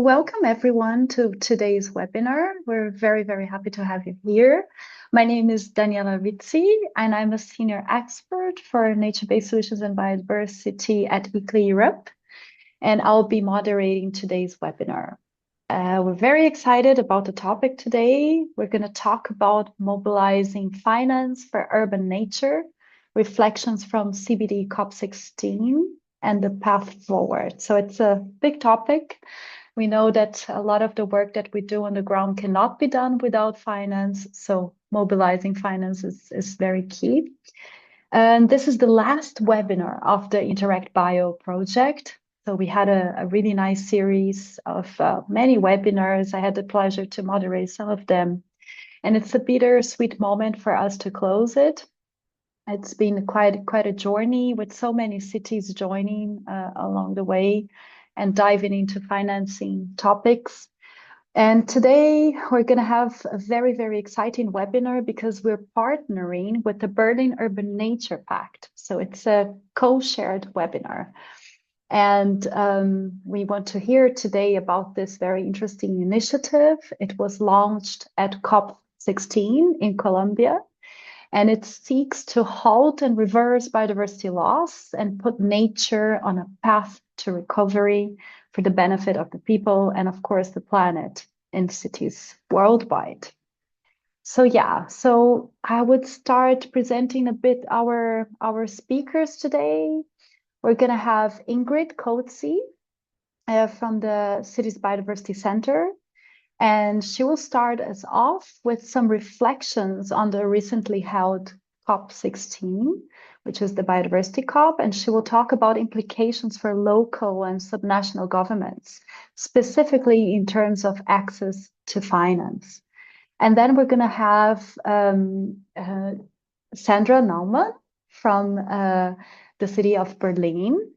Welcome everyone to today's webinar. We're very happy to have you here. My name is Daniela Rizzi, and I'm a senior expert for nature-based solutions and biodiversity at ICLEI Europe, and I'll be moderating today's webinar. We're very excited about the topic today. We're going to talk about mobilizing finance for urban nature, reflections from CBD COP16, and the path forward. So it's a big topic. We know that a lot of the work that we do on the ground cannot be done without finance. So mobilizing finance is very key. And this is the last webinar of the Interact Bio project. So we had a really nice series of many webinars. I had the pleasure to moderate some of them. And it's a bittersweet moment for us to close it. It's been quite a journey with so many cities joining along the way and diving into financing topics. And today we're going to have a very exciting webinar because we're partnering with the Berlin Urban Nature Pact. So it's a co-shared webinar. And we want to hear today about this very interesting initiative. It was launched at COP16 in Colombia. And it seeks to halt and reverse biodiversity loss and put nature on a path to recovery for the benefit of the people and, of course, the planet in cities worldwide. So I would start presenting a bit our speakers today. We're going to have Ingrid Coetzee from the Cities Biodiversity Center. And she will start us off with some reflections on the recently held COP16, which is the Biodiversity COP, and she will talk about implications for local and subnational governments, specifically in terms of access to finance. And then we're going to have Sandra Naumann from the city of Berlin.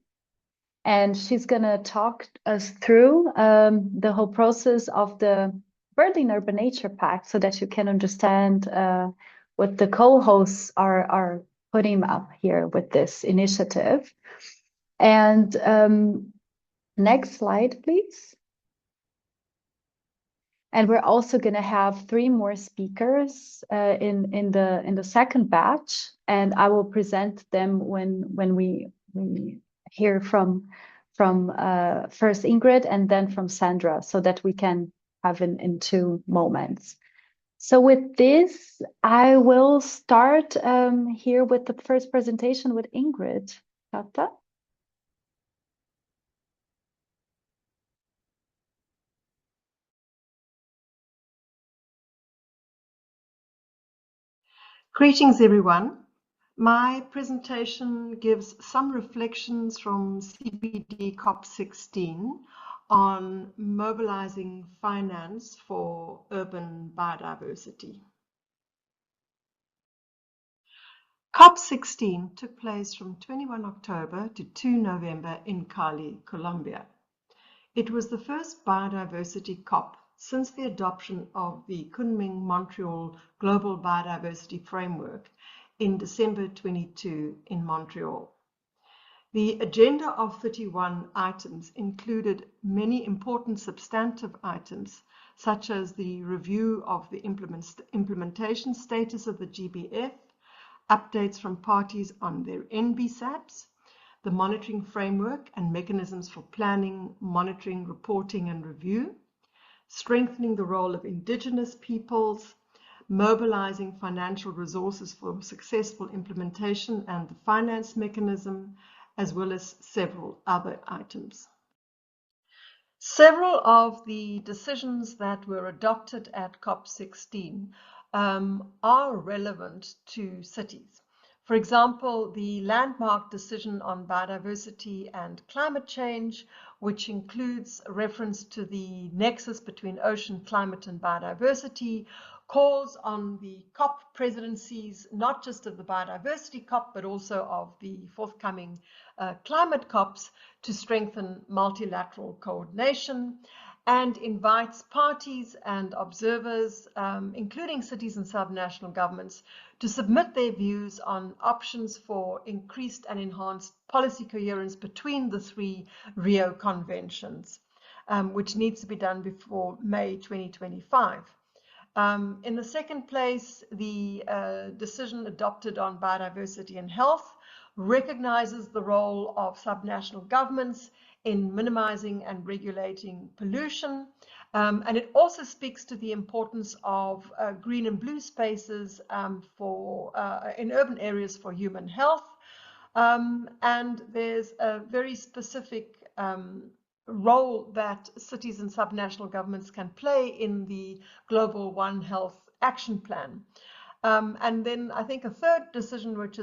And she's going to talk us through the whole process of the Berlin Urban Nature Pact so that you can understand what the co-hosts are putting up here with this initiative. And next slide, please. And we're also going to have 3 more speakers in the second batch, and I will present them when we hear from first Ingrid and then from Sandra, so that we can have in 2 moments. So with this, I will start here with the first presentation with Ingrid. Tata. Greetings, everyone. My presentation gives some reflections from CBD COP16 on mobilizing finance for urban biodiversity. COP16 took place from 21 October to 2 November in Cali, Colombia. It was the first biodiversity COP since the adoption of the Kunming-Montreal Global Biodiversity Framework in December 22 in Montreal. The agenda of 31 items included many important substantive items, such as the review of the implementation status of the GBF, updates from parties on their NBSAPs, the monitoring framework and mechanisms for planning, monitoring, reporting and review, strengthening the role of indigenous peoples, mobilizing financial resources for successful implementation and the finance mechanism, as well as several other items. Several of the decisions that were adopted at COP16 are relevant to cities. For example, the landmark decision on biodiversity and climate change, which includes reference to the nexus between ocean, climate, and biodiversity, calls on the COP presidencies, not just of the biodiversity COP, but also of the forthcoming climate COPs, to strengthen multilateral coordination, and invites parties and observers, including cities and subnational governments, to submit their views on options for increased and enhanced policy coherence between the 3 Rio conventions. which needs to be done before May 2025. In the second place, the decision adopted on biodiversity and health recognizes the role of subnational governments in minimizing and regulating pollution. And it also speaks to the importance of green and blue spaces in urban areas for human health. And there's a very specific role that cities and subnational governments can play in the Global One Health Action Plan. And then I think a third decision which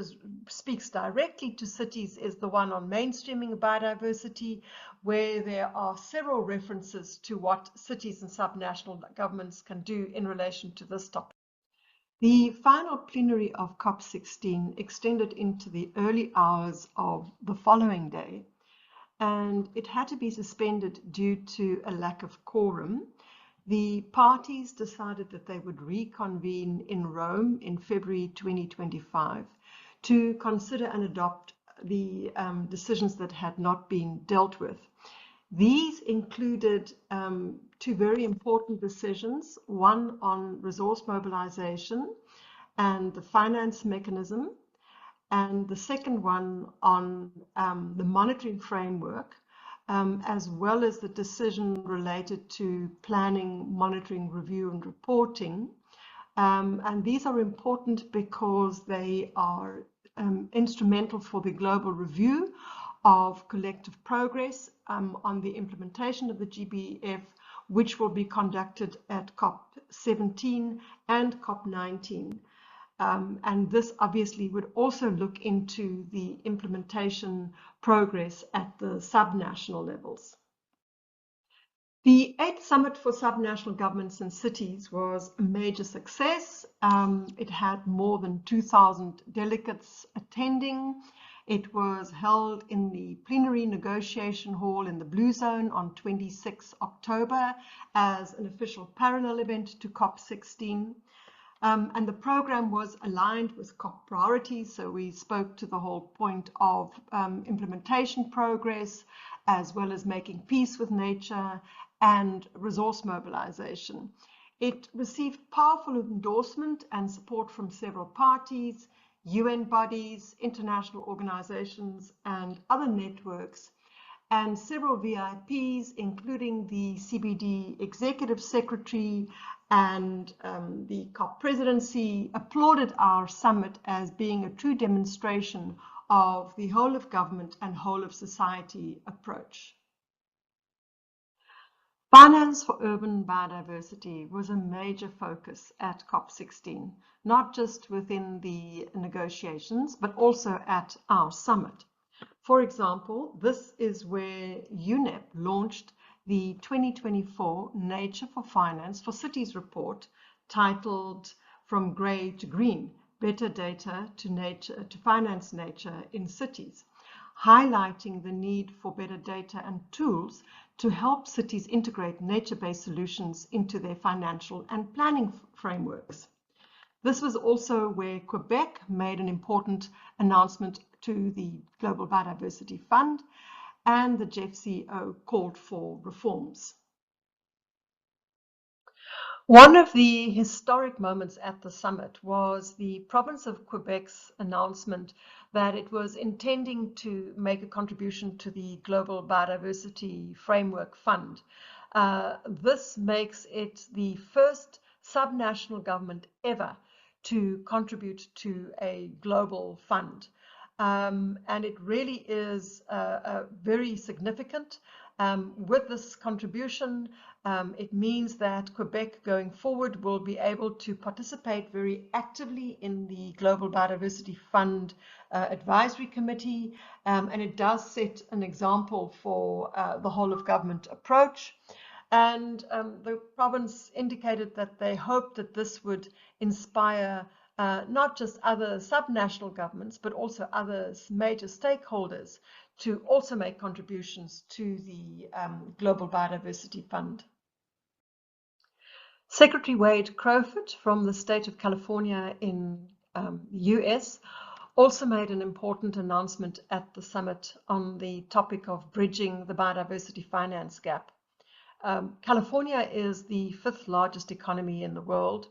speaks directly to cities is the one on mainstreaming biodiversity, where there are several references to what cities and subnational governments can do in relation to this topic. The final plenary of COP16 extended into the early hours of the following day, and it had to be suspended due to a lack of quorum. The parties decided that they would reconvene in Rome in February 2025 to consider and adopt the decisions that had not been dealt with. These included two very important decisions, one on resource mobilization and the finance mechanism, and the second one on the monitoring framework, as well as the decision related to planning, monitoring, review, and reporting. And these are important because they are instrumental for the global review of collective progress on the implementation of the GBF, which will be conducted at COP17 and COP19. And this obviously would also look into the implementation progress at the subnational levels. The 8th Summit for Subnational Governments and Cities was a major success. It had more than 2,000 delegates attending. It was held in the plenary negotiation hall in the Blue Zone on 26 October as an official parallel event to COP16. And the program was aligned with COP priorities, so we spoke to the whole point of implementation progress, as well as making peace with nature and resource mobilization. It received powerful endorsement and support from several parties, UN bodies, international organizations, and other networks, and several VIPs, including the CBD Executive Secretary and the COP presidency, applauded our summit as being a true demonstration of the whole of government and whole of society approach. Finance for urban biodiversity was a major focus at COP16, not just within the negotiations, but also at our summit. For example, this is where UNEP launched the 2024 Nature for Finance for Cities report, titled From Grey to Green, Better Data to Finance Nature in Cities, highlighting the need for better data and tools to help cities integrate nature-based solutions into their financial and planning frameworks. This was also where Quebec made an important announcement to the Global Biodiversity Fund, and the GEFCO called for reforms. One of the historic moments at the summit was the province of Quebec's announcement that it was intending to make a contribution to the Global Biodiversity Framework Fund. This makes it the first subnational government ever to contribute to a global fund. And it really is very significant. With this contribution, it means that Quebec going forward will be able to participate very actively in the Global Biodiversity Fund Advisory Committee, and it does set an example for the whole of government approach. And the province indicated that they hoped that this would inspire not just other subnational governments, but also other major stakeholders to also make contributions to the Global Biodiversity Fund. Secretary Wade Crowfoot from the state of California in the US also made an important announcement at the summit on the topic of bridging the biodiversity finance gap. California is the 5th largest economy in the world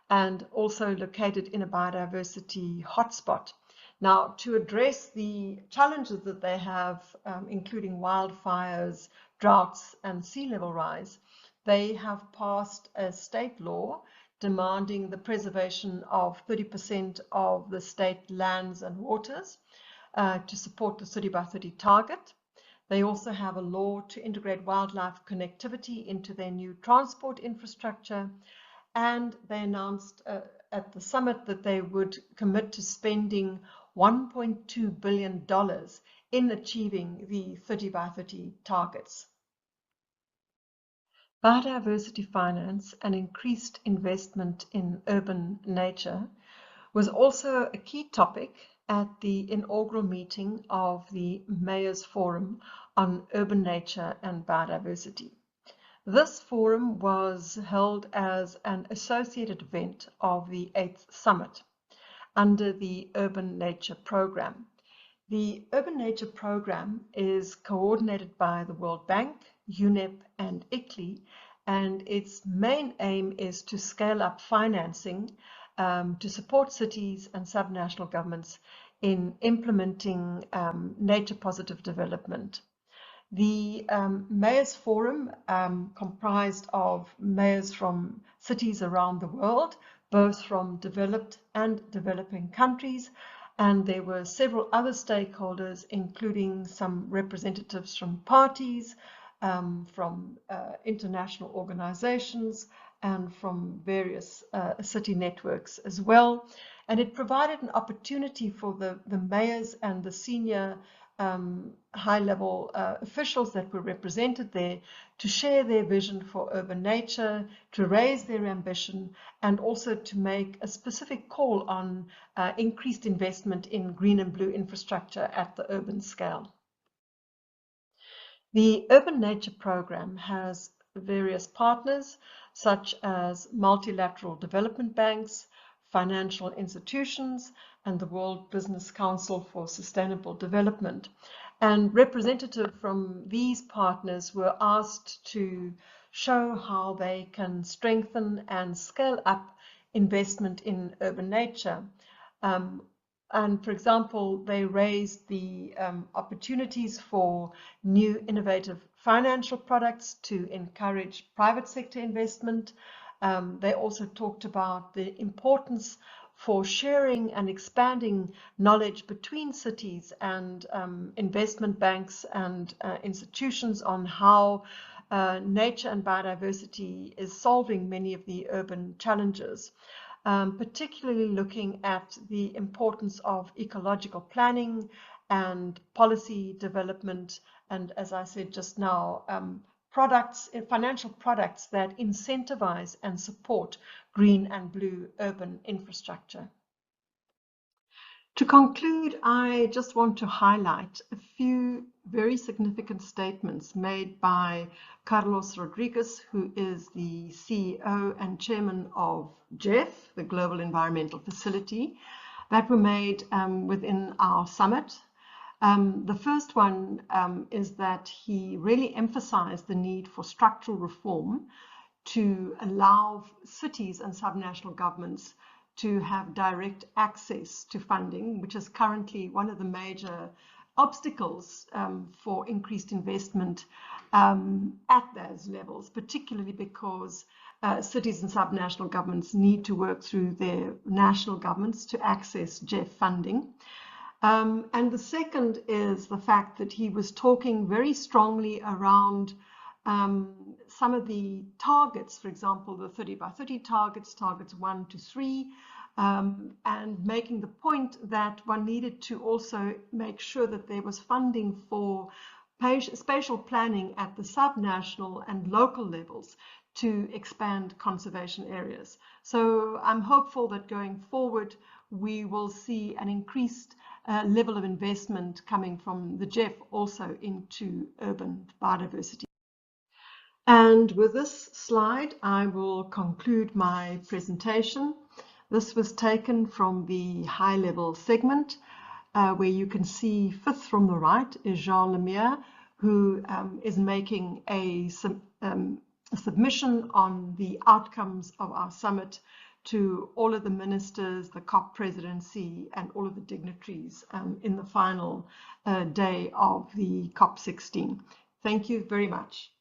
and also located in a biodiversity hotspot. Now, to address the challenges that they have, including wildfires, droughts, and sea level rise, they have passed a state law demanding the preservation of 30% of the state lands and waters to support the City by 30 target. They also have a law to integrate wildlife connectivity into their new transport infrastructure. And they announced at the summit that they would commit to spending $1.2 billion in achieving the 30 by 30 targets. Biodiversity finance and increased investment in urban nature was also a key topic at the inaugural meeting of the Mayors Forum on Urban Nature and Biodiversity. This forum was held as an associated event of the 8th Summit under the Urban Nature Program. The Urban Nature Program is coordinated by the World Bank, UNEP, and ICLEI, and its main aim is to scale up financing to support cities and subnational governments in implementing nature-positive development. The Mayors Forum comprised of mayors from cities around the world, both from developed and developing countries, and there were several other stakeholders, including some representatives from parties, from international organizations, and from various city networks as well. And it provided an opportunity for the mayors and the senior high-level officials that were represented there to share their vision for urban nature, to raise their ambition, and also to make a specific call on increased investment in green and blue infrastructure at the urban scale. The Urban Nature Program has various partners such as multilateral development banks, financial institutions, and the World Business Council for Sustainable Development. And representatives from these partners were asked to show how they can strengthen and scale up investment in urban nature. And for example, they raised the opportunities for new innovative financial products to encourage private sector investment. They also talked about the importance for sharing and expanding knowledge between cities and investment banks and institutions on how nature and biodiversity is solving many of the urban challenges. Particularly looking at the importance of ecological planning and policy development, and as I said just now, financial products that incentivize and support green and blue urban infrastructure. To conclude, I just want to highlight a few very significant statements made by Carlos Rodriguez, who is the CEO and chairman of GEF, the Global Environmental Facility, that were made within our summit. The first one is that he really emphasized the need for structural reform to allow cities and subnational governments to have direct access to funding, which is currently one of the major obstacles for increased investment at those levels, particularly because cities and subnational governments need to work through their national governments to access GEF funding. And the second is the fact that he was talking very strongly around some of the targets, for example, the 30 by 30 targets 1 to 3, and making the point that one needed to also make sure that there was funding for spatial planning at the subnational and local levels to expand conservation areas. So I'm hopeful that going forward, we will see an increased level of investment coming from the GEF also into urban biodiversity. And with this slide, I will conclude my presentation. This was taken from the high-level segment, where you can see fifth from the right is Jean Lemire, who is making a a submission on the outcomes of our summit to all of the ministers, the COP presidency, and all of the dignitaries in the final day of the COP16. Thank you very much.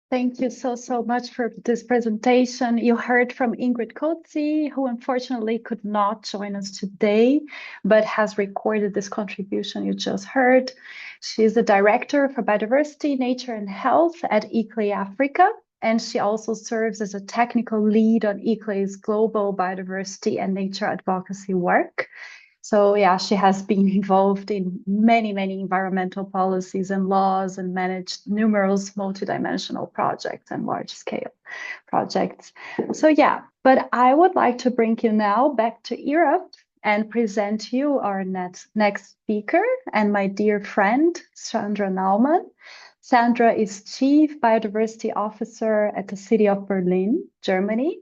Thank you so much for this presentation. You heard from Ingrid Kotzi, who unfortunately could not join us today, but has recorded this contribution you just heard. She is the Director for Biodiversity, Nature and Health at ICLEI Africa, and she also serves as a technical lead on ICLEI's global biodiversity and nature advocacy work. So yeah, she has been involved in many environmental policies and laws and managed numerous multidimensional projects and large-scale projects. So yeah, but I would like to bring you now back to Europe and present you our next speaker and my dear friend, Sandra Naumann. Sandra is Chief Biodiversity Officer at the city of Berlin, Germany.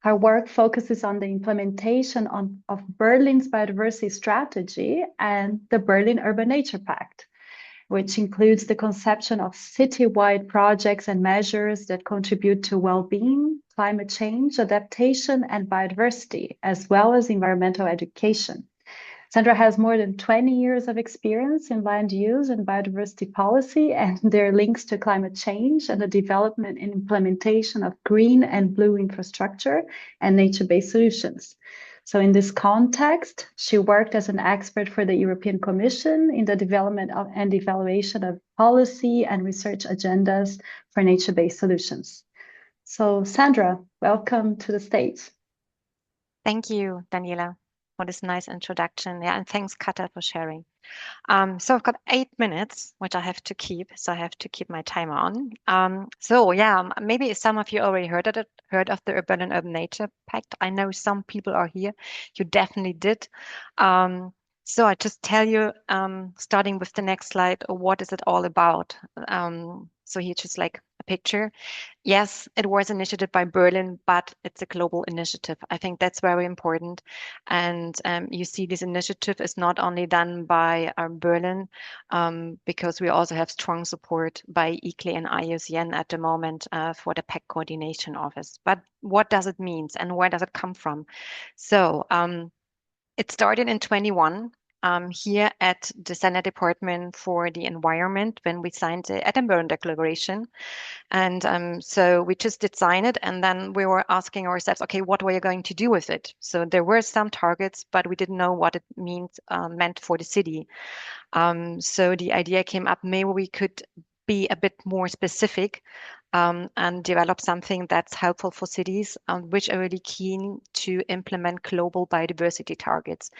Her work focuses on the implementation of Berlin's biodiversity strategy and the Berlin Urban Nature Pact, which includes the conception of citywide projects and measures that contribute to well-being, climate change, adaptation, and biodiversity, as well as environmental education. Sandra has more than 20 years of experience in land use and biodiversity policy and their links to climate change and the development and implementation of green and blue infrastructure and nature-based solutions. So in this context, she worked as an expert for the European Commission in the development of and evaluation of policy and research agendas for nature-based solutions. So Sandra, welcome to the stage. Thank you, Daniela, for this nice introduction. Yeah, and thanks, Kata, for sharing. So I've got 8 minutes, which I have to keep, so I have to keep my timer on. So yeah, maybe some of you already heard of the Berlin Urban Nature Pact. I know some people are here. You definitely did. So I just tell you, starting with the next slide, what is it all about? So here just like a picture. Yes, it was initiated by Berlin, but it's a global initiative. I think that's very important. And you see this initiative is not only done by Berlin, because we also have strong support by ICLEI and IUCN at the moment for the PAC coordination office. But what does it mean and where does it come from? So it started in 21 here at the Senate Department for the Environment when we signed the Edinburgh Declaration. And so we just did sign it, and then we were asking ourselves, okay, what were you going to do with it? So there were some targets, but we didn't know what it meant for the city. So the idea came up, maybe we could be a bit more specific and develop something that's helpful for cities, which are really keen to implement global biodiversity targets.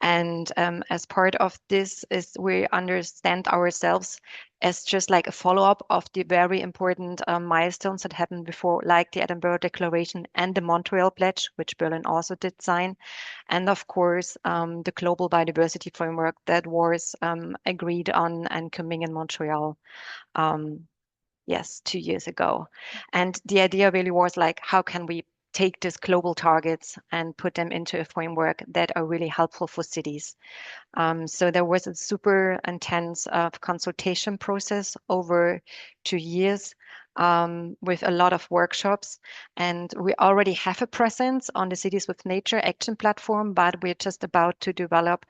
And as part of this is we understand ourselves as just like a follow-up of the very important milestones that happened before, like the Edinburgh Declaration and the Montreal Pledge, which Berlin also did sign. And of course, the Global Biodiversity Framework that was agreed on and Kunming-Montreal. Yes, 2 years ago. And the idea really was like, how can we take these global targets and put them into a framework that are really helpful for cities? So there was a super intense consultation process over 2 years with a lot of workshops. And we already have a presence on the Cities with Nature Action Platform, but we're just about to develop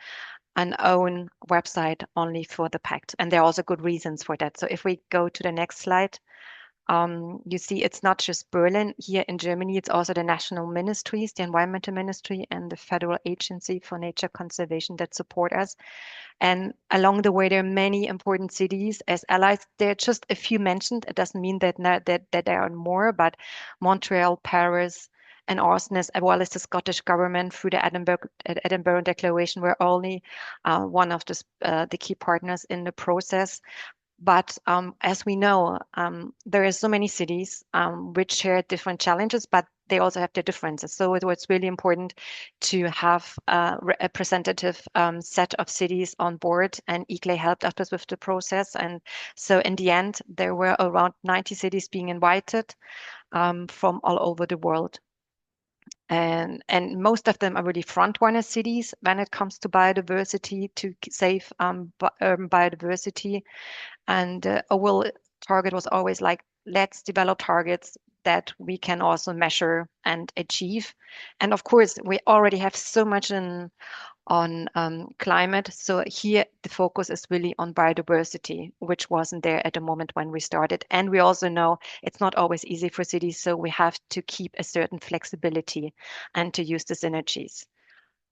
an own website only for the pact. And there are also good reasons for that. So if we go to the next slide, you see it's not just Berlin. Here in Germany, it's also the national ministries, the environmental ministry and the Federal Agency for Nature Conservation that support us. And along the way, there are many important cities as allies. There are just a few mentioned. It doesn't mean that there are more, but Montreal, Paris, and Arsonist, as well as the Scottish government through the Edinburgh Declaration, were only one of the key partners in the process. But as we know, there are so many cities which share different challenges, but they also have their differences. So it was really important to have a representative set of cities on board, and ICLEI helped us with the process. And so in the end, there were around 90 cities being invited from all over the world. And most of them are really front-runner cities when it comes to biodiversity, to save urban biodiversity. And our target was always like, let's develop targets that we can also measure and achieve. And of course, we already have so much on climate. So here the focus is really on biodiversity, which wasn't there at the moment when we started. And we also know it's not always easy for cities, so we have to keep a certain flexibility and to use the synergies.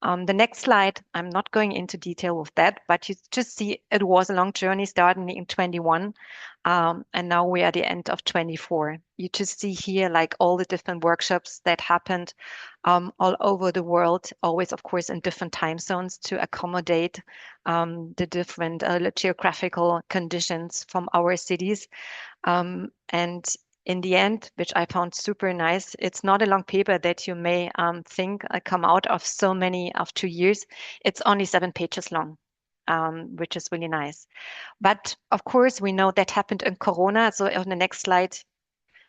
The next slide, I'm not going into detail with that, but you just see it was a long journey starting in 21, and now we are at the end of 24. You just see here like all the different workshops that happened all over the world, always, of course, in different time zones to accommodate the different geographical conditions from our cities. And in the end, which I found super nice, it's not a long paper that you may think come out of so many of 2 years. It's only 7 pages long, which is really nice. But of course, we know that happened in Corona. So on the next slide,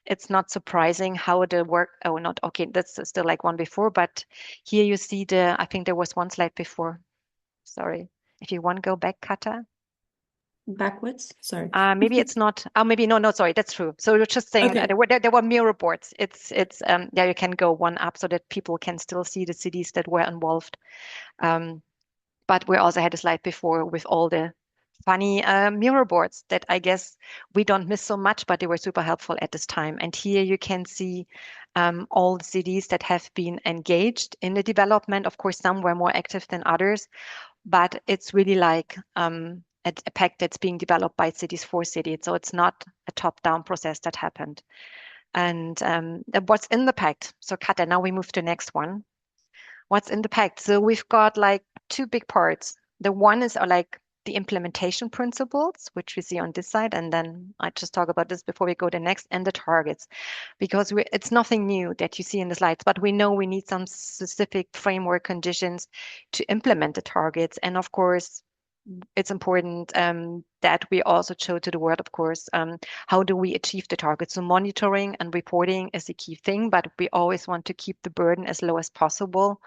it's not surprising how the work, oh, not, okay, that's still like one before, but here you see I think there was one slide before. Sorry. If you want to go back, Kata. Backwards, sorry. Maybe it's not. Oh, maybe no. Sorry, that's true. So you're just saying Okay. there were mirror boards. It's yeah, you can go one up so that people can still see the cities that were involved. But we also had a slide before with all the funny mirror boards that I guess we don't miss so much, but they were super helpful at this time. And here you can see all the cities that have been engaged in the development. Of course, some were more active than others, but it's really like a pact that's being developed by cities for cities. So it's not a top-down process that happened. And what's in the pact? So Katja, now we move to the next one. What's in the pact? So we've got like two big parts. The one is like the implementation principles, which we see on this side, and then I just talk about this before we go to the next, and the targets, because it's nothing new that you see in the slides, but we know we need some specific framework conditions to implement the targets. And of course, it's important that we also show to the world, of course, how do we achieve the targets. So monitoring and reporting is a key thing, but we always want to keep the burden as low as possible.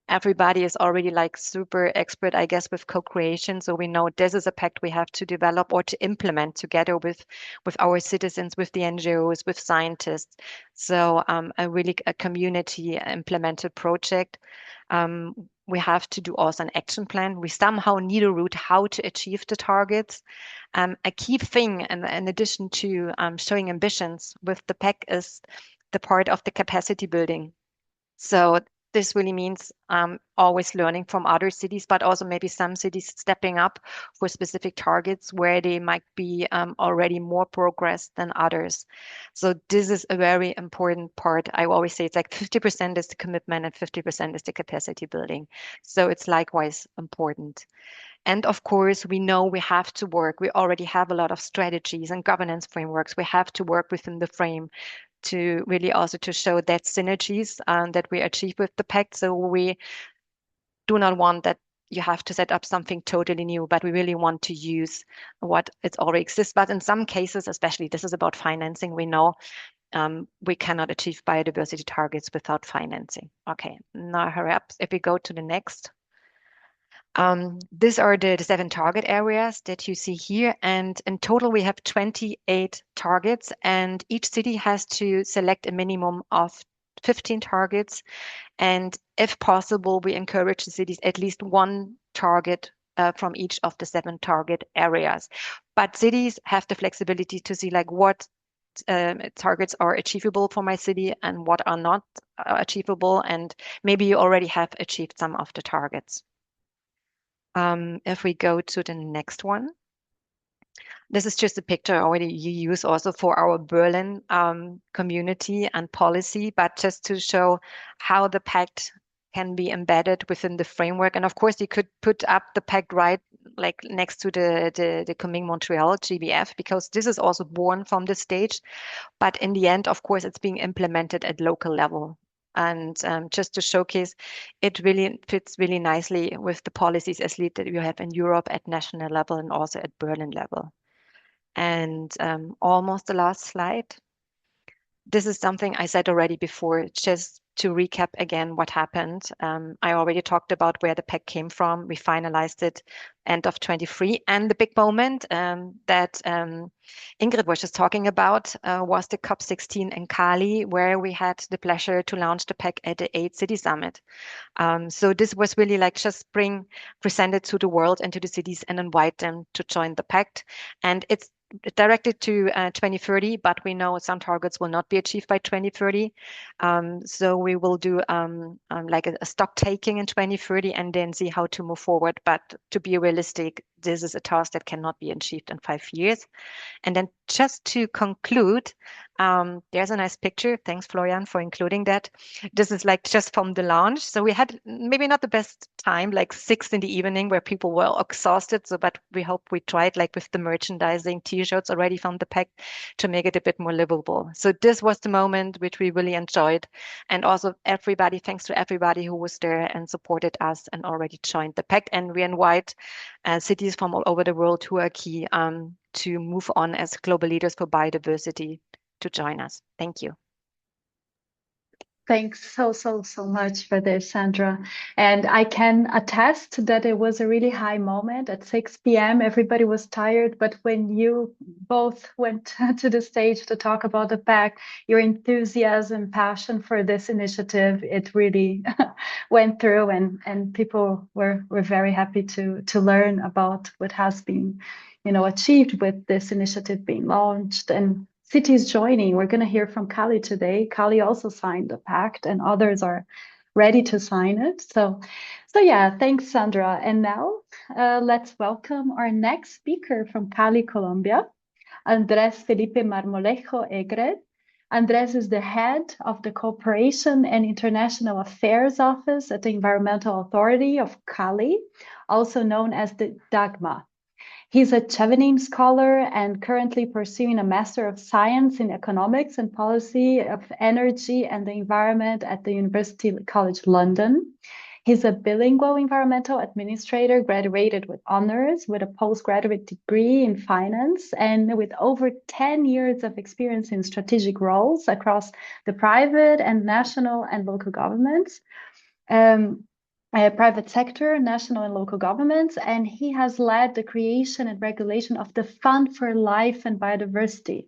Everybody is already like super expert, I guess, with co-creation. So we know this is a pact we have to develop or to implement together with our citizens, with the NGOs, with scientists. So a community implemented project. We have to do also an action plan. We somehow need a route how to achieve the targets. A key thing, in addition to showing ambitions with the pact, is the part of the capacity building. So this really means always learning from other cities, but also maybe some cities stepping up for specific targets where they might be already more progressed than others. So this is a very important part. I always say it's like 50% is the commitment and 50% is the capacity building. So it's likewise important. And of course, we know we have to work. We already have a lot of strategies and governance frameworks. We have to work within the frame to really also to show that synergies that we achieve with the pact. So we do not want that you have to set up something totally new, but we really want to use what it already exists. But in some cases, especially this is about financing, we know we cannot achieve biodiversity targets without financing. Okay, now hurry up. If we go to the next. These are the 7 target areas that you see here. And in total, we have 28 targets, and each city has to select a minimum of 15 targets. And if possible, we encourage the cities at least one target from each of the 7 target areas. But cities have the flexibility to see like what targets are achievable for my city and what are not achievable. And maybe you already have achieved some of the targets. If we go to the next one, this is just a picture already you use also for our Berlin community and policy, but just to show how the pact can be embedded within the framework. And of course, you could put up the pact right like next to the Kunming-Montreal GBF, because this is also born from the stage. But in the end, of course, it's being implemented at local level. And just to showcase, it really fits really nicely with the policies as lead that you have in Europe at national level and also at Berlin level. And almost the last slide. this is something I said already before, just to recap again what happened. I already talked about where the pact came from. We finalized it end of 23. And the big moment that Ingrid was just talking about was the COP16 in Cali, where we had the pleasure to launch the pact at the 8th City Summit. So this was really like just present it to the world and to the cities and invite them to join the pact. And it's directed to 2030, but we know some targets will not be achieved by 2030. So we will do like a stock taking in 2030 and then see how to move forward. But to be realistic, this is a task that cannot be achieved in 5 years. And then just to conclude, there's a nice picture. Thanks, Florian, for including that. This is like just from the launch. So we had maybe not the best time, like 6 in the evening where people were exhausted. So, but we hope we tried like with the merchandising t-shirts already from the pack to make it a bit more livable. So this was the moment which we really enjoyed. And also everybody, thanks to everybody who was there and supported us and already joined the pact. And we invite cities from all over the world who are key to move on as global leaders for biodiversity to join us. Thank you. Thanks so much for this, Sandra. And I can attest that it was a really high moment at 6 p.m. Everybody was tired, but when you both went to the stage to talk about the pact, your enthusiasm, passion for this initiative, it really went through, and people were very happy to learn about what has been, achieved with this initiative being launched and cities joining. We're going to hear from Cali today. Cali also signed the pact, and others are ready to sign it. So yeah, thanks, Sandra. And now let's welcome our next speaker from Cali, Colombia, Andrés Felipe Marmolejo Egret. Andrés is the head of the Cooperation and International Affairs Office at the Environmental Authority of Cali, also known as the DAGMA. He's a Chevening Scholar and currently pursuing a Master of Science in Economics and Policy of Energy and the Environment at the University College London. He's a bilingual environmental administrator, graduated with honors with a postgraduate degree in finance and with over 10 years of experience in strategic roles across the private and national and local governments. Private sector, national and local governments, and he has led the creation and regulation of the Fund for Life and Biodiversity,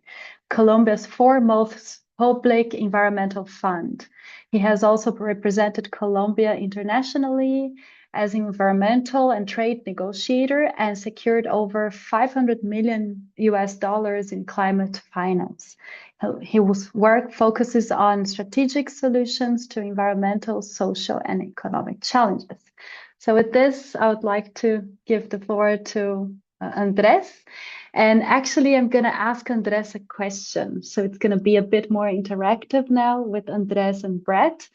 Colombia's foremost public environmental fund. He has also represented Colombia internationally as environmental and trade negotiator and secured over $500 million in climate finance. His work focuses on strategic solutions to environmental, social, and economic challenges. So with this, I would like to give the floor to Andrés. And actually, I'm going to ask Andrés a question. So it's going to be a bit more interactive now with Andrés and Brett.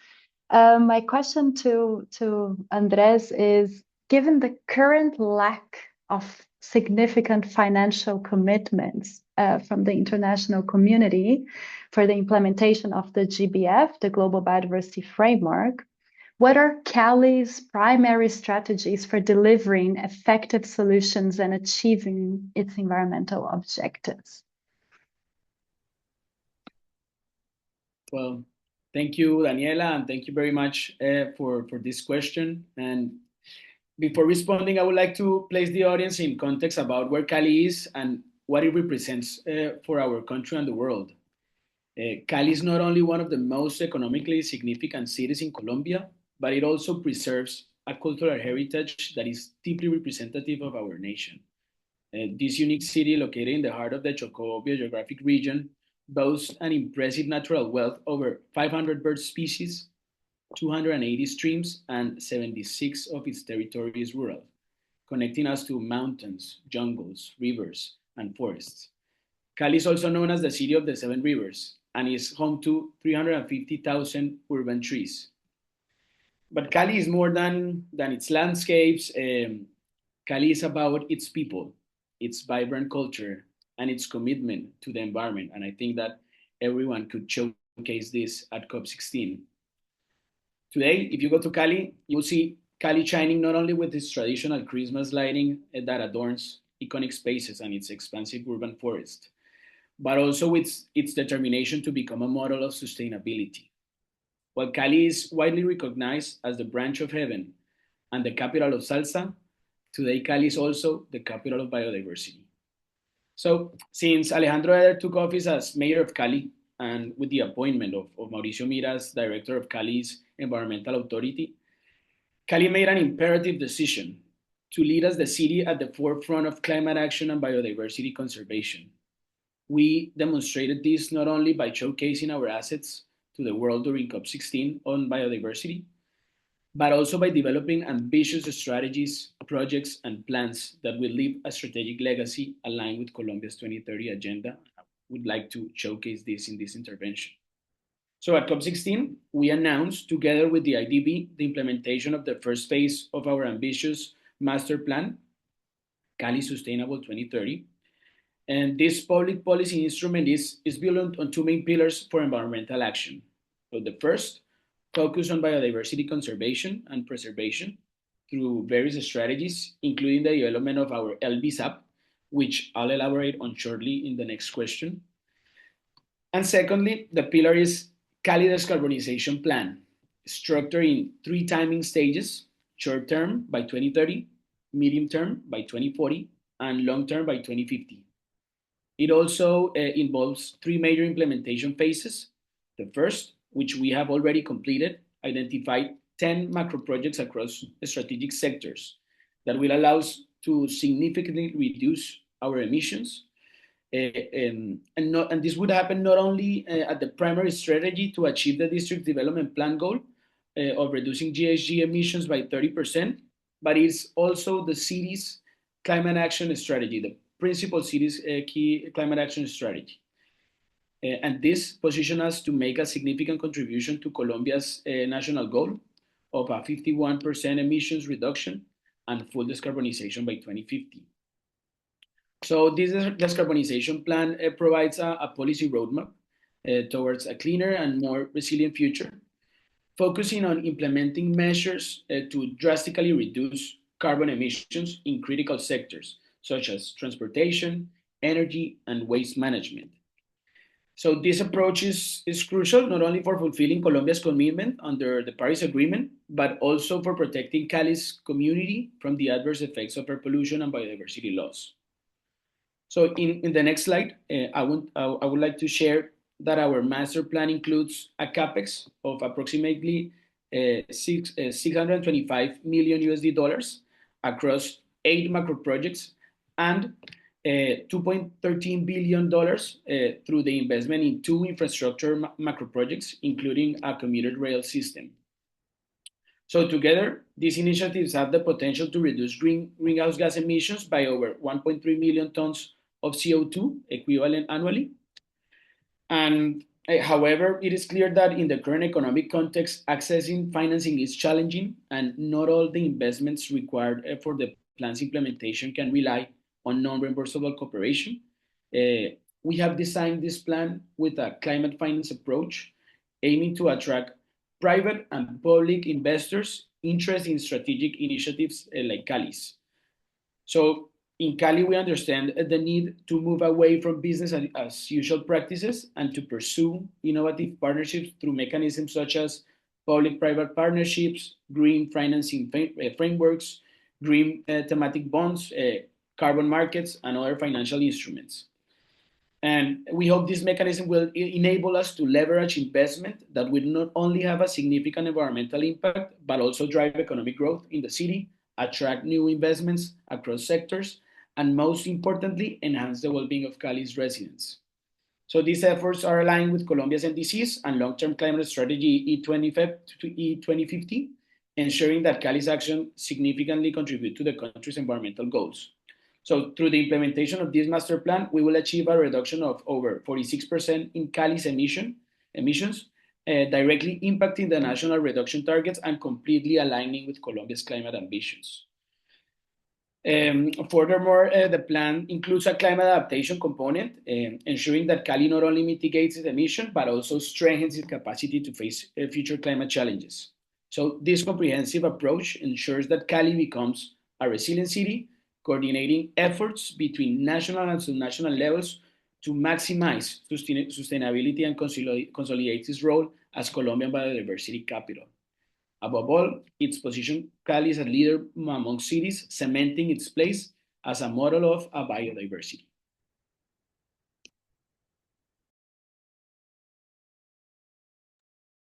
My question to Andrés is, given the current lack of significant financial commitments from the international community for the implementation of the GBF, the Global Biodiversity Framework, what are Cali's primary strategies for delivering effective solutions and achieving its environmental objectives? Well, thank you, Daniela, and thank you very much for this question. And before responding, I would like to place the audience in context about where Cali is and what it represents for our country and the world. Cali is not only one of the most economically significant cities in Colombia, but it also preserves a cultural heritage that is deeply representative of our nation. This unique city, located in the heart of the Chocó biogeographic region, boasts an impressive natural wealth over 500 bird species, 280 streams, and 76 of its territory is rural, connecting us to mountains, jungles, rivers, and forests. Cali is also known as the city of the 7 rivers and is home to 350,000 urban trees. But Cali is more than its landscapes. Cali is about its people, its vibrant culture, and its commitment to the environment. And I think that everyone could showcase this at COP16. Today, if you go to Cali, you'll see Cali shining not only with its traditional Christmas lighting that adorns iconic spaces and its expansive urban forest, but also with its determination to become a model of sustainability. While Cali is widely recognized as the branch of heaven and the capital of salsa, today Cali is also the capital of biodiversity. So, since Alejandro Eder took office as mayor of Cali, and with the appointment of Mauricio Mira as director of Cali's environmental authority, Cali made an imperative decision to lead as the city at the forefront of climate action and biodiversity conservation. We demonstrated this not only by showcasing our assets to the world during COP16 on biodiversity, but also by developing ambitious strategies, projects, and plans that will leave a strategic legacy aligned with Colombia's 2030 agenda. I would like to showcase this in this intervention. So at COP16, we announced, together with the IDB, the implementation of the first phase of our ambitious master plan, Cali Sustainable 2030. And this public policy instrument is built on two main pillars for environmental action. So the first, focus on biodiversity conservation and preservation through various strategies, including the development of our LBSAP, which I'll elaborate on shortly in the next question. And secondly, the pillar is Cali Decarbonization Plan, structured in three timing stages: short term by 2030, medium term by 2040, and long term by 2050. It also involves three major implementation phases. The first, which we have already completed, identified 10 macro projects across strategic sectors that will allow us to significantly reduce our emissions. And this would happen not only at the primary strategy to achieve the district development plan goal of reducing GHG emissions by 30%, but it's also the city's climate action strategy, the principal city's key climate action strategy. And this positions us to make a significant contribution to Colombia's national goal of a 51% emissions reduction and full decarbonization by 2050. So this decarbonization plan provides a policy roadmap towards a cleaner and more resilient future, focusing on implementing measures to drastically reduce carbon emissions in critical sectors, such as transportation, energy, and waste management. So this approach is crucial not only for fulfilling Colombia's commitment under the Paris Agreement, but also for protecting Cali's community from the adverse effects of air pollution and biodiversity loss. So in the next slide, I would like to share that our master plan includes a capex of approximately 625 million USD dollars across 8 macro projects and $2.13 billion through the investment in 2 infrastructure macro projects, including a commuter rail system. So together, these initiatives have the potential to reduce greenhouse gas emissions by over 1.3 million tons of CO2 equivalent annually. And however, it is clear that in the current economic context, accessing financing is challenging, and not all the investments required for the plan's implementation can rely on non-reimbursable cooperation. We have designed this plan with a climate finance approach, aiming to attract private and public investors interested in strategic initiatives like Cali's. So in Cali, we understand the need to move away from business as usual practices and to pursue innovative partnerships through mechanisms such as public-private partnerships, green financing frameworks, green thematic bonds, carbon markets, and other financial instruments. And we hope this mechanism will enable us to leverage investment that will not only have a significant environmental impact, but also drive economic growth in the city, attract new investments across sectors, and most importantly, enhance the well-being of Cali's residents. So these efforts are aligned with Colombia's NDCs and long-term climate strategy E2050, ensuring that Cali's action significantly contribute to the country's environmental goals. So through the implementation of this master plan, we will achieve a reduction of over 46% in Cali's emissions, directly impacting the national reduction targets and completely aligning with Colombia's climate ambitions. Furthermore, the plan includes a climate adaptation component, ensuring that Cali not only mitigates its emissions, but also strengthens its capacity to face future climate challenges. So this comprehensive approach ensures that Cali becomes a resilient city, coordinating efforts between national and subnational levels to maximize sustainability and consolidate its role as Colombian biodiversity capital. Above all, its position Cali as a leader among cities, cementing its place as a model of a biodiversity.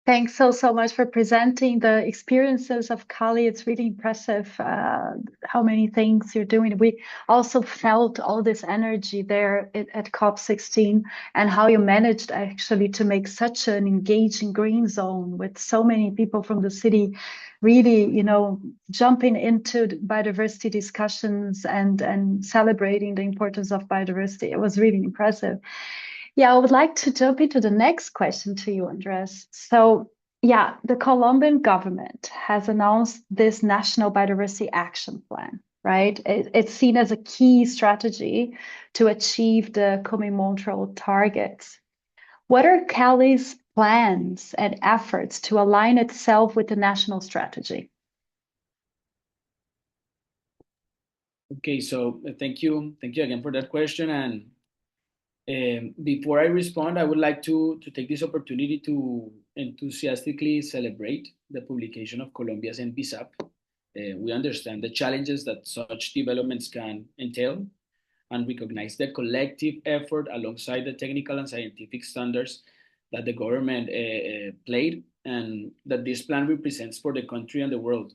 Thanks so much for presenting the experiences of Cali. It's really impressive how many things you're doing. We also felt all this energy there at COP16 and how you managed actually to make such an engaging green zone with so many people from the city really, jumping into biodiversity discussions and celebrating the importance of biodiversity. It was really impressive. Yeah, I would like to jump into the next question to you, Andres. So, yeah, the Colombian government has announced this National Biodiversity Action Plan, right? It's seen as a key strategy to achieve the Kunming-Montreal targets. What are Cali's plans and efforts to align itself with the national strategy? Okay, so thank you again for that question. And before I respond, I would like to take this opportunity to enthusiastically celebrate the publication of Colombia's NBSAP. We understand the challenges that such developments can entail and recognize the collective effort alongside the technical and scientific standards that the government played and that this plan represents for the country and the world.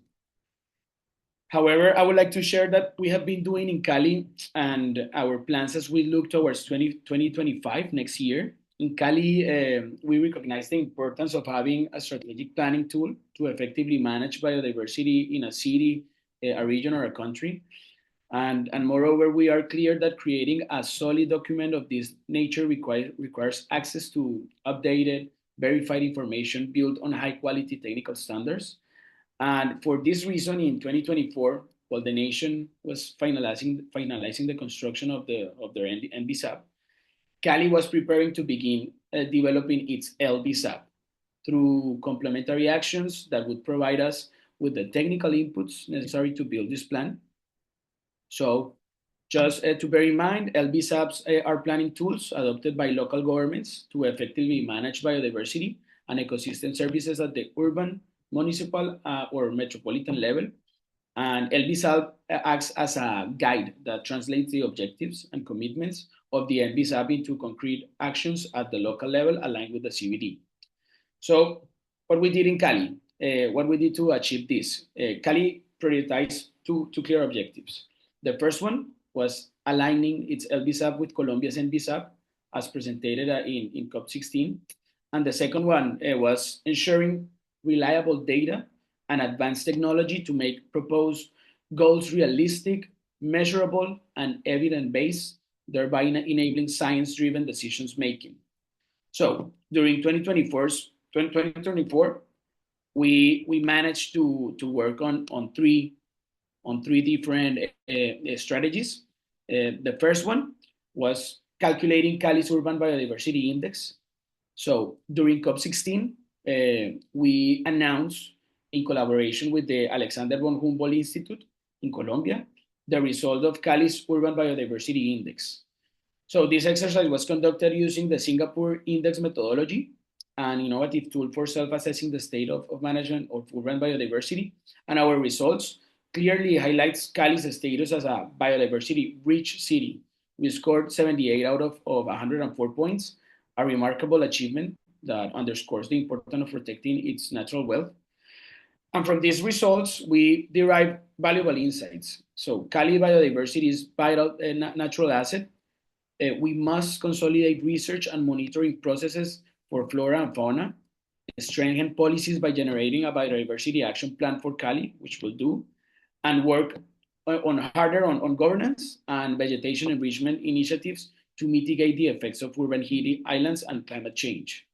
However, I would like to share that we have been doing in Cali and our plans as we look towards 2025 next year. In Cali, we recognize the importance of having a strategic planning tool to effectively manage biodiversity in a city, a region, or a country. And moreover, we are clear that creating a solid document of this nature requires access to updated, verified information built on high quality technical standards. And for this reason, in 2024, while the nation was finalizing the construction of their NBSAP, Cali was preparing to begin developing its LBSAP through complementary actions that would provide us with the technical inputs necessary to build this plan. So just to bear in mind, LBSAPs are planning tools adopted by local governments to effectively manage biodiversity and ecosystem services at the urban, municipal, or metropolitan level. And LBSAP acts as a guide that translates the objectives and commitments of the LBSAP into concrete actions at the local level aligned with the CBD. So what we did in Cali, what we did to achieve this, Cali prioritized two clear objectives. The first one was aligning its LBSAP with Colombia's NBSAP as presented in COP16. And the second one was ensuring reliable data and advanced technology to make proposed goals realistic, measurable, and evidence-based, thereby enabling science-driven decisions making. So during 2024, we managed to work on three different strategies. The first one was calculating Cali's urban biodiversity index. So during COP16, we announced in collaboration with the Alexander von Humboldt Institute in Colombia, the result of Cali's urban biodiversity index. So this exercise was conducted using the Singapore index methodology, an innovative tool for self-assessing the state of management of urban biodiversity. And our results clearly highlights Cali's status as a biodiversity-rich city. We scored 78 out of 104 points, a remarkable achievement that underscores the importance of protecting its natural wealth. And from these results, we derive valuable insights. So Cali biodiversity is vital natural asset. We must consolidate research and monitoring processes for flora and fauna, strengthen policies by generating a biodiversity action plan for Cali, which we'll do, and work harder on governance and vegetation enrichment initiatives to mitigate the effects of urban heat islands and climate change.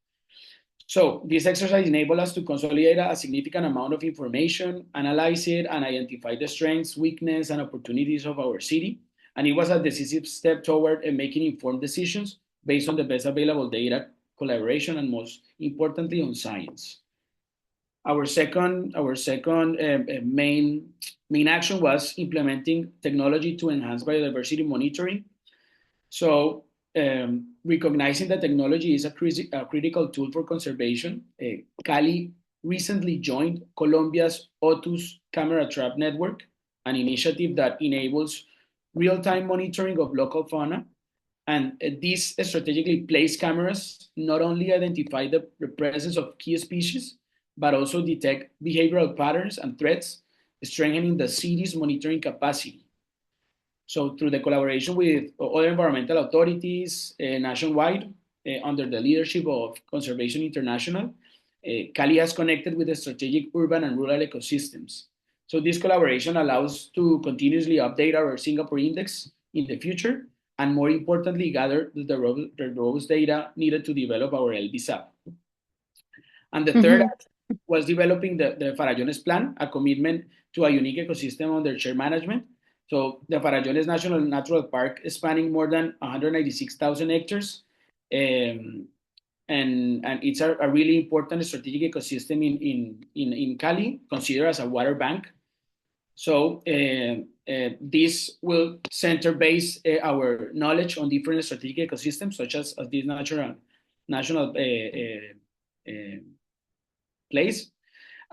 So this exercise enabled us to consolidate a significant amount of information, analyze it, and identify the strengths, weaknesses, and opportunities of our city. And it was a decisive step toward making informed decisions based on the best available data, collaboration, and most importantly, on science. Our second main action was implementing technology to enhance biodiversity monitoring. So recognizing that technology is a critical tool for conservation, Cali recently joined Colombia's OTUS Camera Trap Network, an initiative that enables real-time monitoring of local fauna. And these strategically placed cameras not only identify the presence of key species, but also detect behavioral patterns and threats, strengthening the city's monitoring capacity. So through the collaboration with other environmental authorities nationwide, under the leadership of Conservation International, Cali has connected with the strategic urban and rural ecosystems. So this collaboration allows to continuously update our Singapore Index in the future, and more importantly, gather the robust data needed to develop our LBSAP. And the third was developing the Farallones Plan, a commitment to a unique ecosystem under shared management. So the Farallones National Natural Park is spanning more than 196,000 hectares. And it's a really important strategic ecosystem in Cali, considered as a water bank. So this will center base our knowledge on different strategic ecosystems, such as this national place.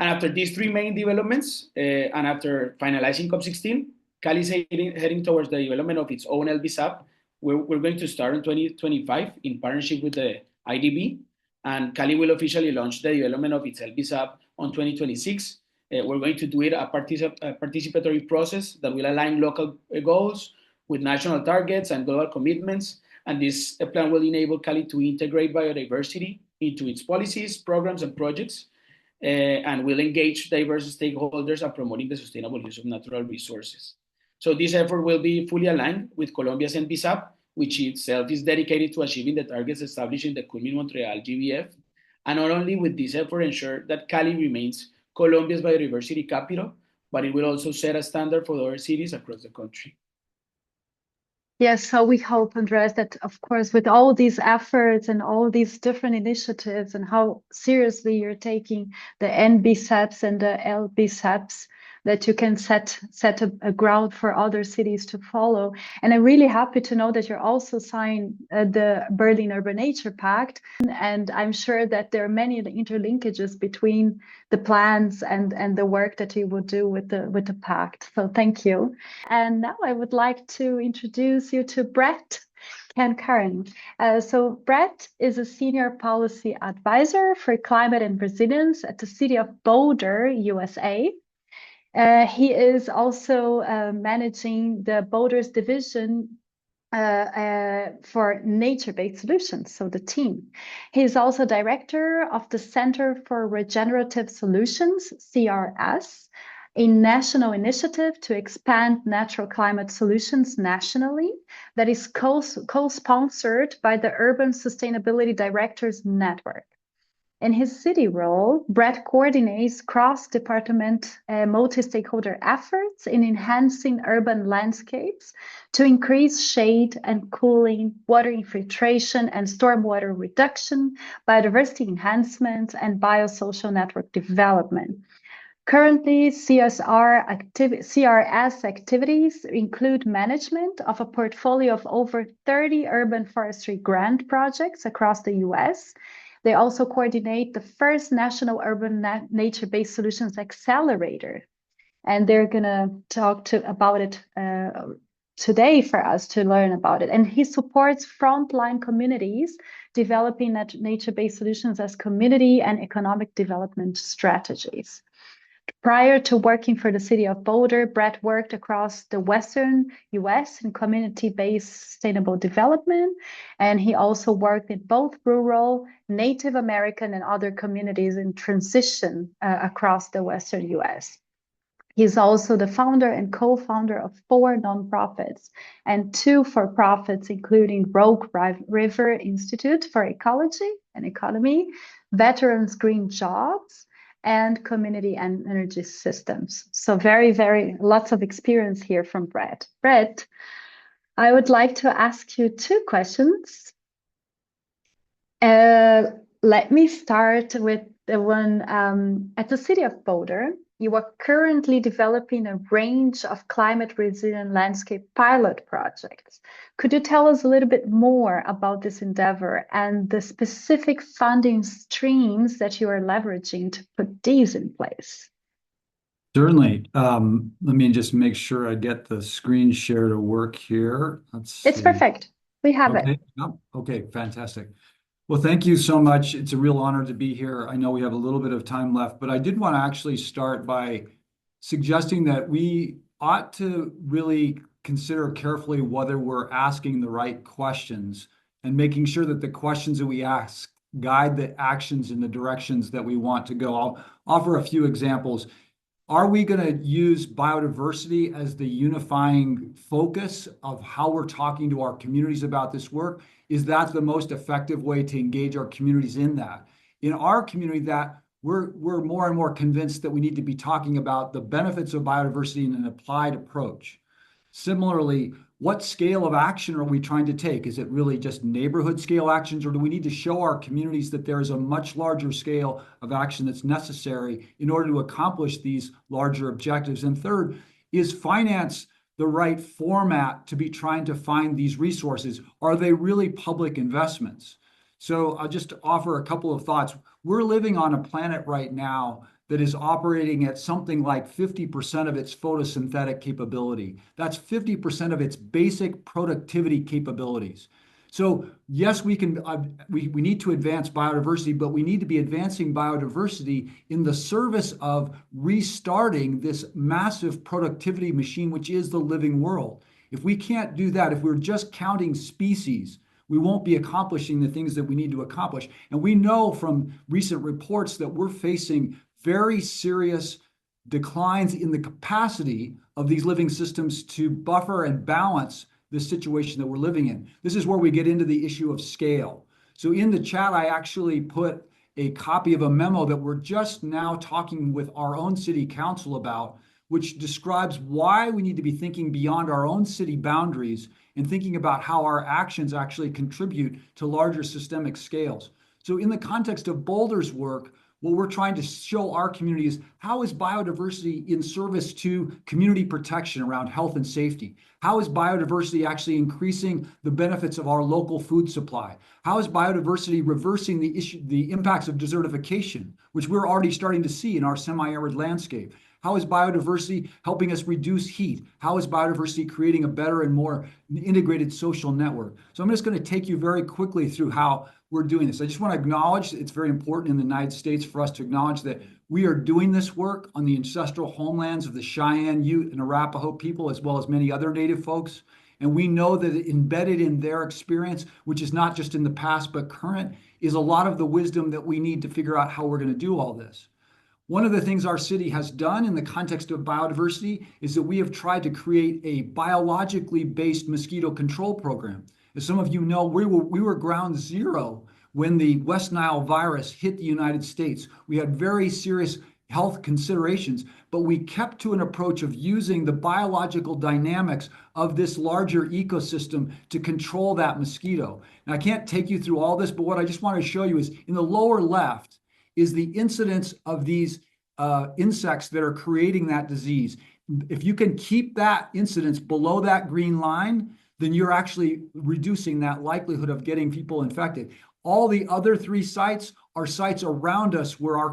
And after these three main developments, and after finalizing COP16, Cali is heading towards the development of its own LBSAP. We're going to start in 2025 in partnership with the IDB, and Cali will officially launch the development of its LBSAP on 2026. We're going to do it a participatory process that will align local goals with national targets and global commitments. And this plan will enable Cali to integrate biodiversity into its policies, programs, and projects, and will engage diverse stakeholders in promoting the sustainable use of natural resources. So this effort will be fully aligned with Colombia's NBSAP, which itself is dedicated to achieving the targets established in the Kunming-Montreal GBF. And not only will this effort ensure that Cali remains Colombia's biodiversity capital, but it will also set a standard for other cities across the country. Yes, so we hope, Andres, that of course, with all these efforts and all these different initiatives and how seriously you're taking the NBSAPs and the LBSAPs, that you can set a ground for other cities to follow. And I'm really happy to know that you're also signed the Berlin Urban Nature Pact. And I'm sure that there are many interlinkages between the plans and the work that you will do with the pact. So thank you. And now I would like to introduce you to Brett Karen. So Brett is a senior policy advisor for climate and resilience at the city of Boulder, USA. He is also managing the Boulder's division for nature-based solutions, so the team. He is also director of the Center for Regenerative Solutions, CRS, a national initiative to expand natural climate solutions nationally that is co-sponsored by the Urban Sustainability Directors Network. In his city role, Brett coordinates cross-department multi-stakeholder efforts in enhancing urban landscapes to increase shade and cooling, water infiltration and stormwater reduction, biodiversity enhancement, and biosocial network development. Currently, CRS activities include management of a portfolio of over 30 urban forestry grant projects across the US. They also coordinate the first national urban nature-based solutions accelerator. And they're going to talk about it today for us to learn about it. And he supports frontline communities developing nature-based solutions as community and economic development strategies. Prior to working for the city of Boulder, Brett worked across the Western US in community-based sustainable development, and he also worked in both rural, Native American, and other communities in transition across the Western US. He's also the founder and co-founder of 4 nonprofits and 2 for-profits, including Rogue River Institute for Ecology and Economy, Veterans Green Jobs, and community and energy systems. So very lots of experience here from Brett. Brett, I would like to ask you 2 questions. Let me start with the one at the city of Boulder. you are currently developing a range of climate resilient landscape pilot projects. Could you tell us a little bit more about this endeavor and the specific funding streams that you are leveraging to put these in place? Certainly. Let me just make sure I get the screen share to work here. Let's see. It's perfect. We have it. Okay. Yep. Okay, fantastic. Well, thank you so much. It's a real honor to be here. I know we have a little bit of time left, but I did want to actually start by suggesting that we ought to really consider carefully whether we're asking the right questions and making sure that the questions that we ask guide the actions in the directions that we want to go. I'll offer a few examples. Are we going to use biodiversity as the unifying focus of how we're talking to our communities about this work? Is that the most effective way to engage our communities in that? In our community, that we're more and more convinced that we need to be talking about the benefits of biodiversity in an applied approach. Similarly, what scale of action are we trying to take? Is it really just neighborhood scale actions, or do we need to show our communities that there is a much larger scale of action that's necessary in order to accomplish these larger objectives? And third, is finance the right format to be trying to find these resources? Are they really public investments? So I'll just offer a couple of thoughts. We're living on a planet right now that is operating at something like 50% of its photosynthetic capability. That's 50% of its basic productivity capabilities. So yes, we need to advance biodiversity, but we need to be advancing biodiversity in the service of restarting this massive productivity machine, which is the living world. If we can't do that, if we're just counting species, we won't be accomplishing the things that we need to accomplish. And we know from recent reports that we're facing very serious declines in the capacity of these living systems to buffer and balance the situation that we're living in. This is where we get into the issue of scale. So in the chat, I actually put a copy of a memo that we're just now talking with our own city council about, which describes why we need to be thinking beyond our own city boundaries and thinking about how our actions actually contribute to larger systemic scales. So in the context of Boulder's work, what we're trying to show our community is how is biodiversity in service to community protection around health and safety? How is biodiversity actually increasing the benefits of our local food supply? How is biodiversity reversing the impacts of desertification, which we're already starting to see in our semi-arid landscape? How is biodiversity helping us reduce heat? How is biodiversity creating a better and more integrated social network? So I'm just going to take you very quickly through how we're doing this. I just want to acknowledge it's very important in the United States for us to acknowledge that we are doing this work on the ancestral homelands of the Cheyenne, Ute, and Arapaho people, as well as many other Native folks. And we know that embedded in their experience, which is not just in the past but current, is a lot of the wisdom that we need to figure out how we're going to do all this. One of the things our city has done in the context of biodiversity is that we have tried to create a biologically based mosquito control program. As some of you know, we were ground zero when the West Nile virus hit the United States. We had very serious health considerations, but we kept to an approach of using the biological dynamics of this larger ecosystem to control that mosquito. Now, I can't take you through all this, but what I just want to show you is in the lower left is the incidence of these insects that are creating that disease. If you can keep that incidence below that green line, then you're actually reducing that likelihood of getting people infected. All the other three sites are sites around us where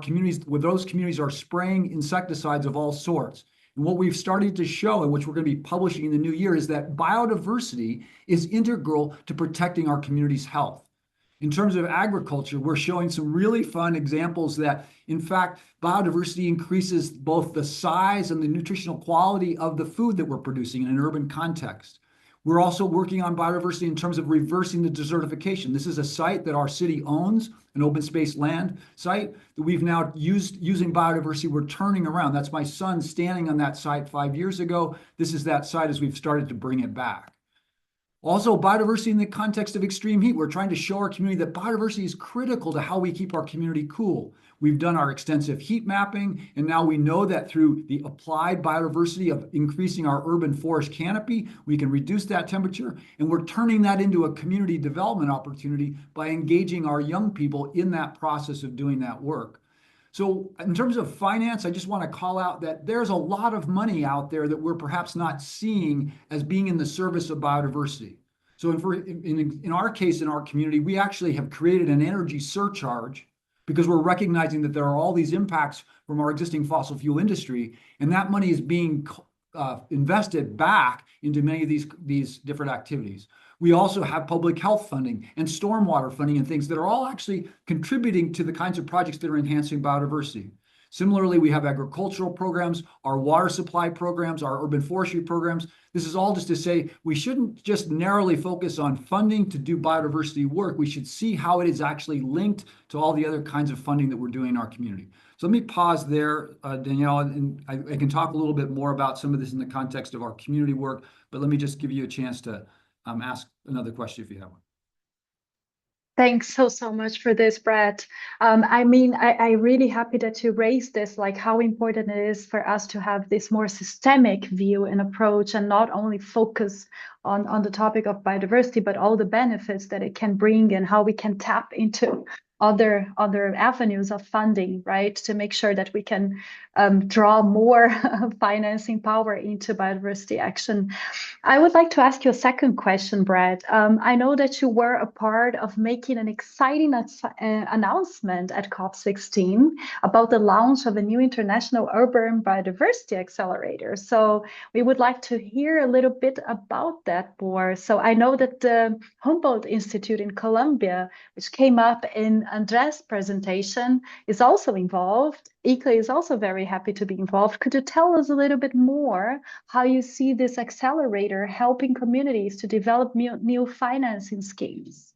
those communities are spraying insecticides of all sorts. And what we've started to show, and which we're going to be publishing in the new year, is that biodiversity is integral to protecting our community's health. In terms of agriculture, we're showing some really fun examples that, in fact, biodiversity increases both the size and the nutritional quality of the food that we're producing in an urban context. We're also working on biodiversity in terms of reversing the desertification. This is a site that our city owns, an open space land site that we've now using biodiversity. We're turning around. That's my son standing on that site 5 years ago. This is that site as we've started to bring it back. Also, biodiversity in the context of extreme heat. We're trying to show our community that biodiversity is critical to how we keep our community cool. We've done our extensive heat mapping, and now we know that through the applied biodiversity of increasing our urban forest canopy, we can reduce that temperature, and we're turning that into a community development opportunity by engaging our young people in that process of doing that work. So in terms of finance, I just want to call out that there's a lot of money out there that we're perhaps not seeing as being in the service of biodiversity. So in our case, in our community, we actually have created an energy surcharge because we're recognizing that there are all these impacts from our existing fossil fuel industry, and that money is being invested back into many of these different activities. We also have public health funding and stormwater funding and things that are all actually contributing to the kinds of projects that are enhancing biodiversity. Similarly, we have agricultural programs, our water supply programs, our urban forestry programs. This is all just to say we shouldn't just narrowly focus on funding to do biodiversity work. We should see how it is actually linked to all the other kinds of funding that we're doing in our community. So let me pause there, Danielle, and I can talk a little bit more about some of this in the context of our community work, but let me just give you a chance to ask another question if you have one. Thanks so much for this, Brad. I'm really happy that you raised this, like how important it is for us to have this more systemic view and approach and not only focus on the topic of biodiversity, but all the benefits that it can bring and how we can tap into other avenues of funding, right? To make sure that we can draw more financing power into biodiversity action. I would like to ask you a second question, Brad. I know that you were a part of making an exciting announcement at COP16 about the launch of a new international urban biodiversity accelerator. So we would like to hear a little bit about that more. So I know that the Humboldt Institute in Colombia, which came up in Andres' presentation, is also involved. ICLEI is also very happy to be involved. Could you tell us a little bit more how you see this accelerator helping communities to develop new financing schemes?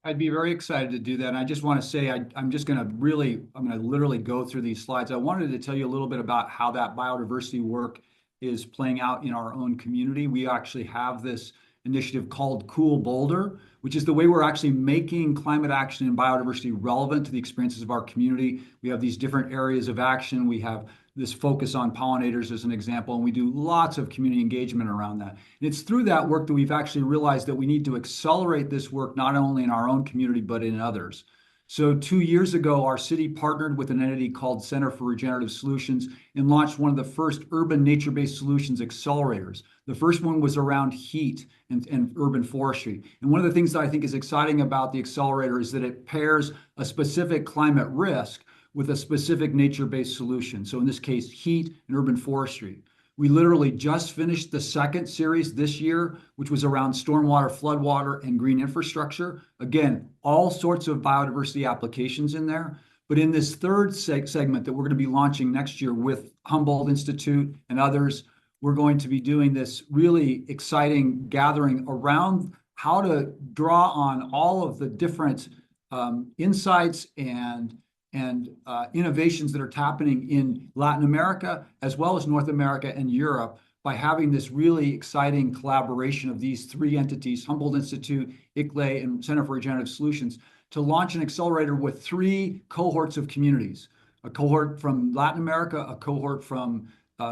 I'd be very excited to do that. And I just want to say, I'm going to literally go through these slides. I wanted to tell you a little bit about how that biodiversity work is playing out in our own community. We actually have this initiative called Cool Boulder, which is the way we're actually making climate action and biodiversity relevant to the experiences of our community. We have these different areas of action. We have this focus on pollinators as an example, and we do lots of community engagement around that. And it's through that work that we've actually realized that we need to accelerate this work not only in our own community, but in others. So 2 years ago, our city partnered with an entity called Center for Regenerative Solutions and launched one of the first urban nature-based solutions accelerators. The first one was around heat and urban forestry. And one of the things that I think is exciting about the accelerator is that it pairs a specific climate risk with a specific nature-based solution. So in this case, heat and urban forestry. We literally just finished the second series this year, which was around stormwater, floodwater, and green infrastructure. Again, all sorts of biodiversity applications in there. But in this third segment that we're going to be launching next year with Humboldt Institute and others, we're going to be doing this really exciting gathering around how to draw on all of the different insights and innovations that are happening in Latin America, as well as North America and Europe, by having this really exciting collaboration of these three entities, Humboldt Institute, ICLEI, and Center for Regenerative Solutions, to launch an accelerator with 3 cohorts of communities, a cohort from Latin America, a cohort from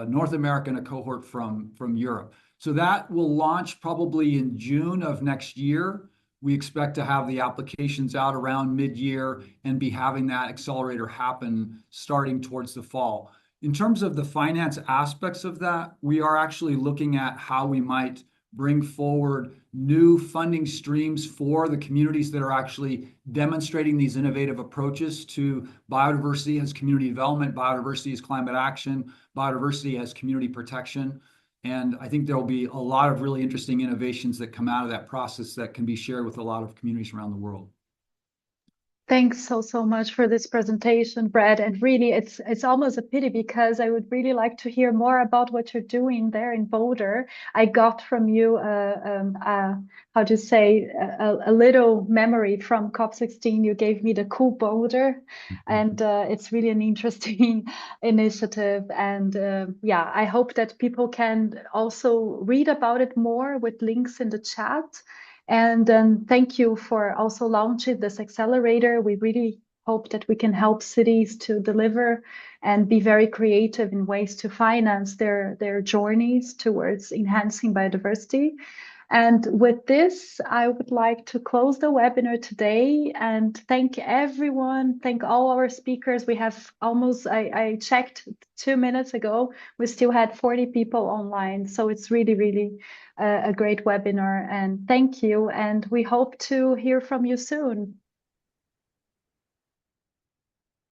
North America, and a cohort from Europe. So that will launch probably in June of next year. We expect to have the applications out around mid-year and be having that accelerator happen starting towards the fall. In terms of the finance aspects of that, we are actually looking at how we might bring forward new funding streams for the communities that are actually demonstrating these innovative approaches to biodiversity as community development, biodiversity as climate action, biodiversity as community protection. And I think there will be a lot of really interesting innovations that come out of that process that can be shared with a lot of communities around the world. Thanks so much for this presentation, Brad. And really, it's almost a pity because I would really like to hear more about what you're doing there in Boulder. I got from you, how to say, a little memory from COP16. You gave me the Cool Boulder, and it's really an interesting initiative. And yeah, I hope that people can also read about it more with links in the chat. And thank you for also launching this accelerator. We really hope that we can help cities to deliver and be very creative in ways to finance their journeys towards enhancing biodiversity. And with this, I would like to close the webinar today and thank everyone, thank all our speakers. We have almost, I checked 2 minutes ago, we still had 40 people online. So it's really, really a great webinar, and thank you. And we hope to hear from you soon.